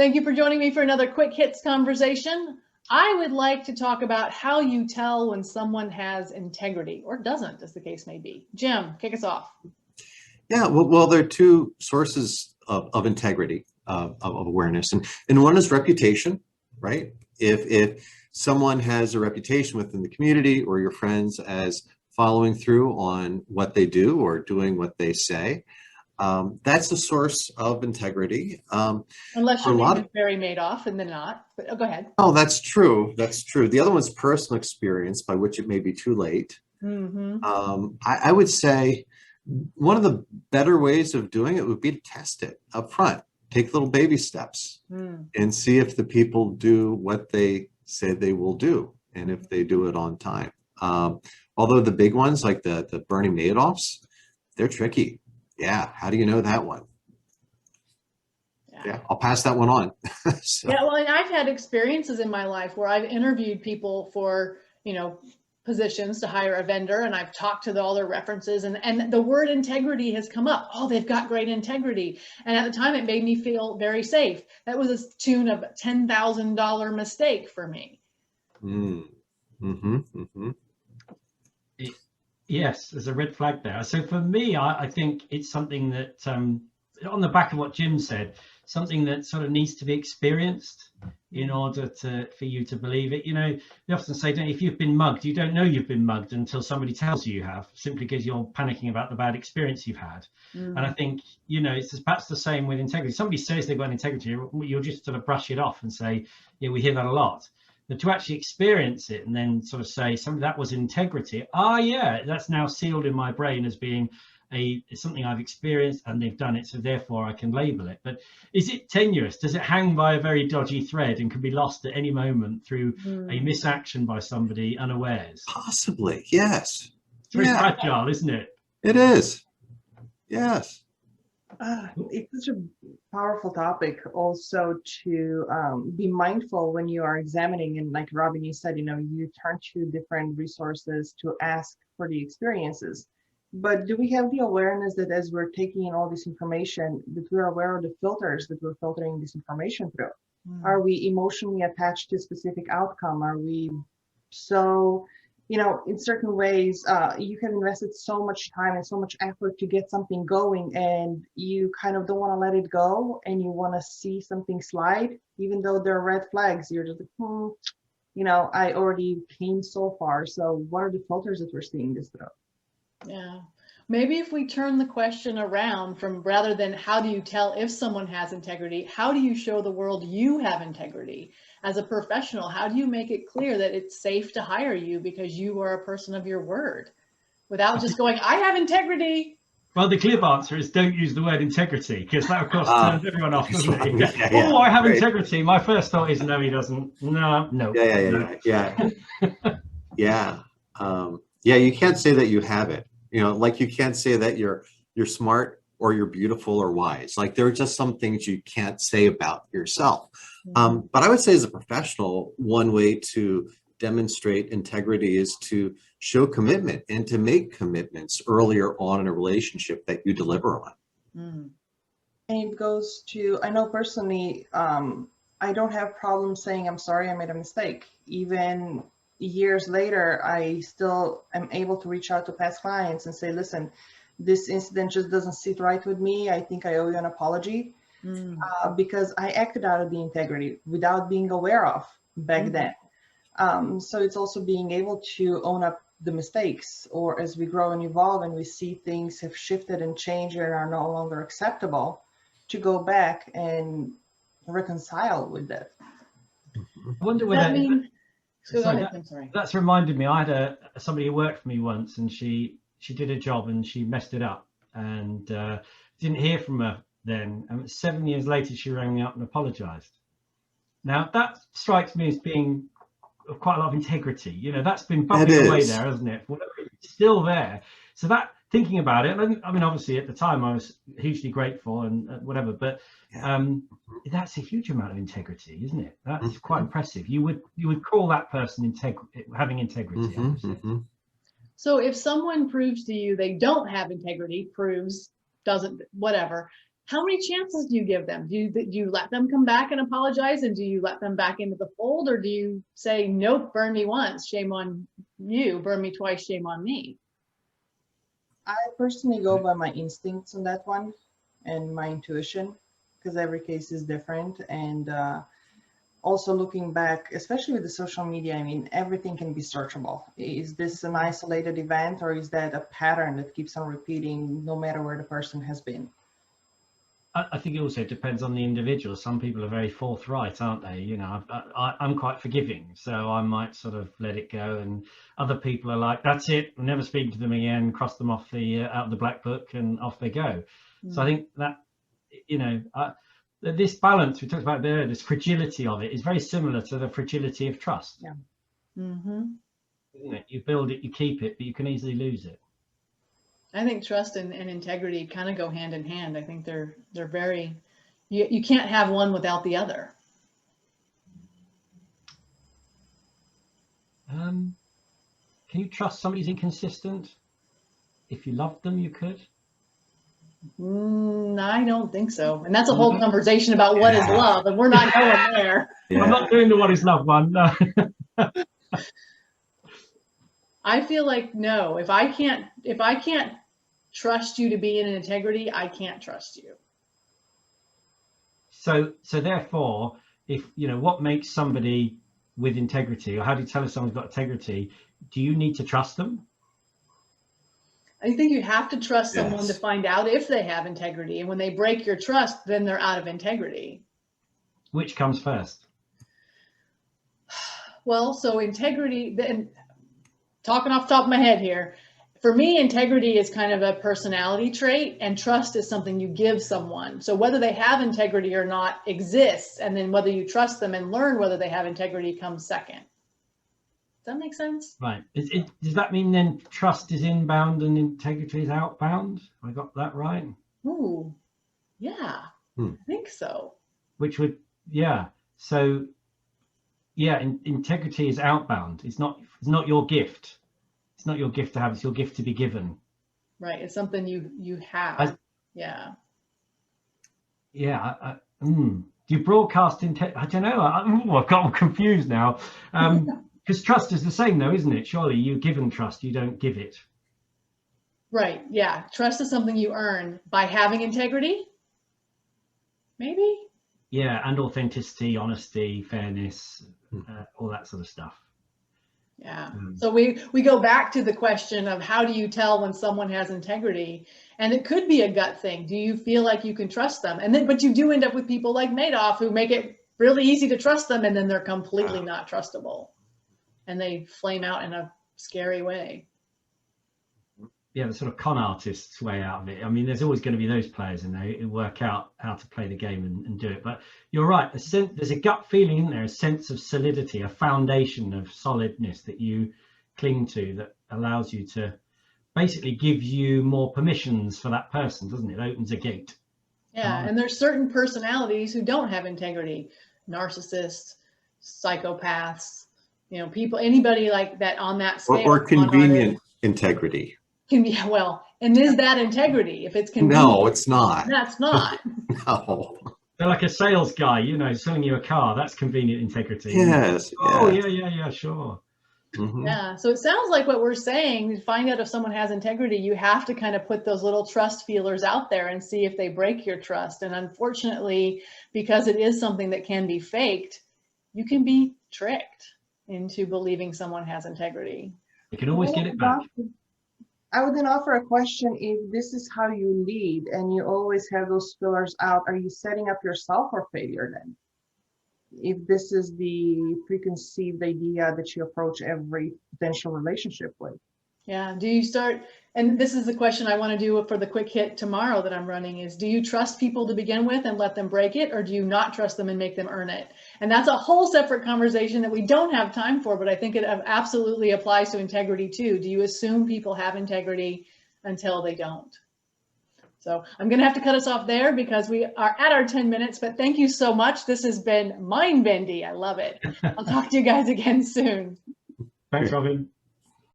Thank you for joining me for another quick hits conversation. I would like to talk about how you tell when someone has integrity or doesn't, as the case may be. Jim, kick us off. Yeah, well, there are two sources of integrity, of awareness, and one is reputation, right? If someone has a reputation within the community or your friends as following through on what they do or doing what they say, that's a source of integrity. Unless your name is Barry Madoff, and then not. But go ahead. Oh, that's true. That's true. The other one's personal experience, by which it may be too late. Mm-hmm. I would say one of the better ways of doing it would be to test it up front. Take little baby steps and see if the people do what they say they will do and if they do it on time. Although the big ones like the Bernie Madoffs, they're tricky. Yeah. How do you know that one? Yeah, I'll pass that one on. So. Yeah, well, and I've had experiences in my life where I've interviewed people for, positions to hire a vendor, and I've talked to all their references, and the word integrity has come up. Oh, they've got great integrity. And at the time, it made me feel very safe. That was a tune of $10,000 mistake for me. Yes, there's a red flag there. So for me, I think it's something that, on the back of what Jim said, something that sort of needs to be experienced in order for you to believe it. They often say, if you've been mugged, you don't know you've been mugged until somebody tells you have, simply because you're panicking about the bad experience you've had. And I think, it's perhaps the same with integrity. Somebody says they've got integrity, you'll just sort of brush it off and say, yeah, we hear that a lot. But to actually experience it and then sort of say, that was integrity. Yeah, that's now sealed in my brain as being something I've experienced, and they've done it, so therefore I can label it. But is it tenuous? Does it hang by a very dodgy thread and can be lost at any moment through a misaction by somebody unawares? Possibly, yes. It's very fragile, isn't it? It is. Yes. It's such a powerful topic also to be mindful when you are examining, and like Robyn, you said, you turn to different resources to ask for the experiences. But do we have the awareness that as we're taking in all this information, that we're aware of the filters that we're filtering this information through? Are we emotionally attached to a specific outcome? Are we so, in certain ways, you have invested so much time and so much effort to get something going, and you kind of don't want to let it go, and you want to see something slide, even though there are red flags. You're just like, I already came so far. So what are the filters that we're seeing this through? Yeah, maybe if we turn the question around from rather than how do you tell if someone has integrity, how do you show the world you have integrity? As a professional, how do you make it clear that it's safe to hire you because you are a person of your word without just going, I have integrity? Well, the clear answer is don't use the word integrity, because that, of course, turns everyone off, doesn't it? Yeah, I have integrity. My first thought is, no, he doesn't. No. Yeah. You can't say that you have it. Like you can't say that you're smart or you're beautiful or wise. Like there are just some things you can't say about yourself. But I would say as a professional, one way to demonstrate integrity is to show commitment and to make commitments earlier on in a relationship that you deliver on. And it goes to, I know personally, I don't have problems saying, I'm sorry, I made a mistake. Even years later, I still am able to reach out to past clients and say, listen, this incident just doesn't sit right with me. I think I owe you an apology because I acted out of the integrity without being aware of back then. So it's also being able to own up the mistakes, or as we grow and evolve and we see things have shifted and changed and are no longer acceptable, to go back and reconcile with that. I wonder whether that's reminded me. I had somebody who worked for me once, and she did a job and she messed it up, and didn't hear from her then. And 7 years later, she rang me up and apologized. Now that strikes me as being of quite a lot of integrity. That's been bubbling away there, hasn't it? It's still there. So that, thinking about it, I mean, obviously at the time I was hugely grateful and whatever, but that's a huge amount of integrity, isn't it? That's quite impressive. You would call that person having integrity. So if someone proves to you they don't have integrity, doesn't, whatever, how many chances do you give them? Do you let them come back and apologize? And do you let them back into the fold? Or do you say, nope, burn me once, shame on you, burn me twice, shame on me? I personally go by my instincts on that one and my intuition, because every case is different. And also looking back, especially with the social media, I mean, everything can be searchable. Is this an isolated event, or is that a pattern that keeps on repeating no matter where the person has been? I think it also depends on the individual. Some people are very forthright, aren't they? You know, I'm quite forgiving, so I might sort of let it go. And other people are like, that's it, we'll never speak to them again, cross them off the out of the black book, and off they go. So I think that, you know, this balance we talked about there, this fragility of it, is very similar to the fragility of trust. Yeah. Mm-hmm. You know, you build it, you keep it, but you can easily lose it. I think trust and integrity kind of go hand in hand. I think they're very, you can't have one without the other. Can you trust somebody's inconsistent? If you loved them, you could. I don't think so. And that's a whole conversation about what is love, and we're not going there. Yeah. I'm not doing the what is love one. No. I feel like, no, if I can't trust you to be in integrity, I can't trust you. So therefore, if, you know, what makes somebody with integrity, or how do you tell if someone's got integrity? Do you need to trust them? I think you have to trust someone Yes. to find out if they have integrity. And when they break your trust, then they're out of integrity. Which comes first? Well, so integrity, then talking off the top of my head here, for me, integrity is kind of a personality trait, and trust is something you give someone. So whether they have integrity or not exists, and then whether you trust them and learn whether they have integrity comes second. Does that make sense? Right. Does that mean then trust is inbound and integrity is outbound? Have I got that right? Ooh, yeah, I think so. Which would, yeah. So, yeah, integrity is outbound. It's not your gift. It's not your gift to have. It's your gift to be given. Right. It's something you have. Yeah. Yeah. Do you broadcast integrity? I don't know. I've got all confused now. Because trust is the same, though, isn't it? Surely you're given trust, you don't give it. Right. Yeah. Trust is something you earn by having integrity. Maybe. Yeah, and authenticity, honesty, fairness, all that sort of stuff. Yeah. So we go back to the question of how do you tell when someone has integrity? And it could be a gut thing. Do you feel like you can trust them? And then, but you do end up with people like Madoff who make it really easy to trust them, and then they're completely not trustable, and they flame out in a scary way. Yeah, the sort of con artist's way out of it. I mean, there's always going to be those players in there who work out how to play the game and do it. But you're right. There's a gut feeling in there, a sense of solidity, a foundation of solidness that you cling to that allows you to basically give you more permissions for that person, doesn't it? It opens a gate. Yeah. And there's certain personalities who don't have integrity, narcissists, psychopaths, you know, people, anybody like that on that scale. Or convenient integrity. Well, and is that integrity? If it's convenient, No, it's not. that's not. No. They're like a sales guy, you know, selling you a car. That's convenient integrity. Yes. Oh, yes. yeah, sure. Mhm. Yeah. So it sounds like what we're saying, to find out if someone has integrity, you have to kind of put those little trust feelers out there and see if they break your trust. And unfortunately, because it is something that can be faked, you can be tricked into believing someone has integrity. You can always get it back. I would then offer a question. If this is how you lead and you always have those fillers out, are you setting up yourself for failure then? If this is the preconceived idea that you approach every potential relationship with. Yeah. Do you start, and this is the question I want to do for the quick hit tomorrow that I'm running, is do you trust people to begin with and let them break it, or do you not trust them and make them earn it? And that's a whole separate conversation that we don't have time for, but I think it absolutely applies to integrity too. Do you assume people have integrity until they don't? So I'm going to have to cut us off there because we are at our 10 minutes, but thank you so much. This has been mind-bendy. I love it. I'll talk to you guys again soon. Thanks, Robyn.